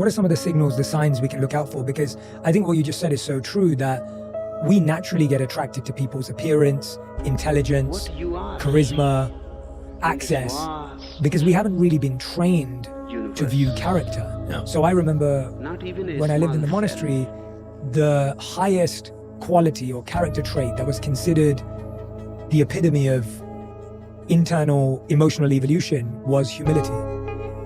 what are some of the signals, the signs we can look out for? Because I think what you just said is so true, that we naturally get attracted to people's appearance, intelligence, charisma, access, because we haven't really been trained to view character. No. So I remember when I lived in the monastery, the highest quality or character trait that was considered the epitome of internal emotional evolution was humility.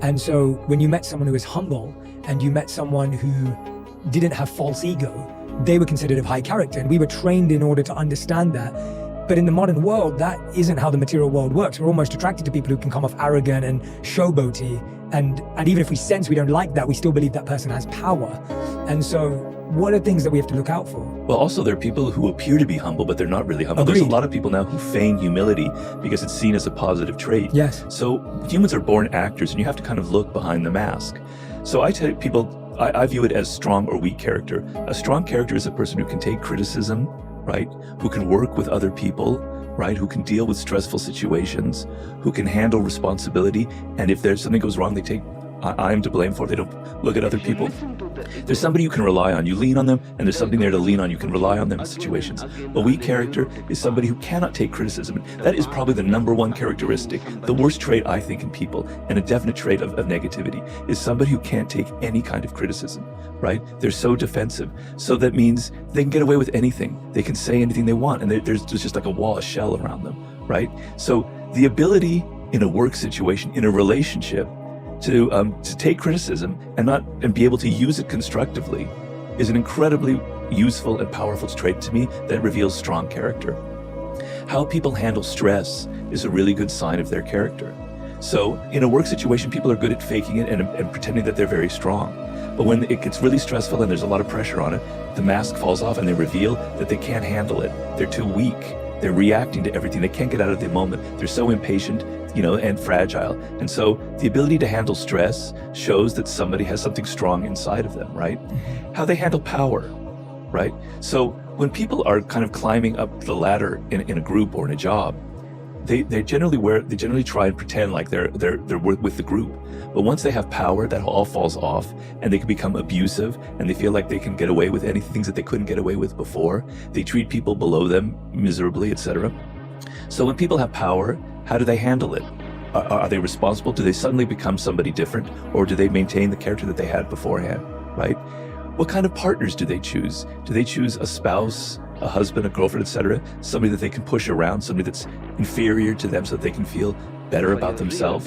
And so when you met someone who was humble and you met someone who didn't have false ego, they were considered of high character, and we were trained in order to understand that. But in the modern world, that isn't how the material world works. We're almost attracted to people who can come off arrogant and showboaty. And even if we sense we don't like that, we still believe that person has power. And so what are things that we have to look out for? Well, also there are people who appear to be humble, but they're not really humble. Agreed. There's a lot of people now who feign humility because it's seen as a positive trait. Yes. So humans are born actors, and you have to kind of look behind the mask. So I tell people, I view it as strong or weak character. A strong character is a person who can take criticism, right? Who can work with other people, right? Who can deal with stressful situations, who can handle responsibility. And if there's something goes wrong, they take, I'm to blame for it. They don't look at other people. There's somebody you can rely on. You lean on them, and there's something there to lean on. You can rely on them in situations. A weak character is somebody who cannot take criticism. That is probably the #1 characteristic, the worst trait, I think, in people, and a definite trait of negativity, is somebody who can't take any kind of criticism, right? They're so defensive. So that means they can get away with anything. They can say anything they want, and there's just like a wall, a shell around them, right? So the ability in a work situation, in a relationship, to take criticism and be able to use it constructively is an incredibly useful and powerful trait to me that reveals strong character. How people handle stress is a really good sign of their character. So in a work situation, people are good at faking it and pretending that they're very strong. But when it gets really stressful and there's a lot of pressure on it, the mask falls off and they reveal that they can't handle it. They're too weak. They're reacting to everything. They can't get out of the moment. They're so impatient, and fragile. And so the ability to handle stress shows that somebody has something strong inside of them, right? How they handle power, right? So when people are kind of climbing up the ladder in a group or in a job, they generally try and pretend like they're with the group. But once they have power, that all falls off, and they can become abusive, and they feel like they can get away with any things that they couldn't get away with before. They treat people below them miserably, etc. So when people have power, how do they handle it? Are they responsible? Do they suddenly become somebody different, or do they maintain the character that they had beforehand, right? What kind of partners do they choose? Do they choose a spouse, a husband, a girlfriend, etc.? Somebody that they can push around, somebody that's inferior to them so that they can feel better about themselves?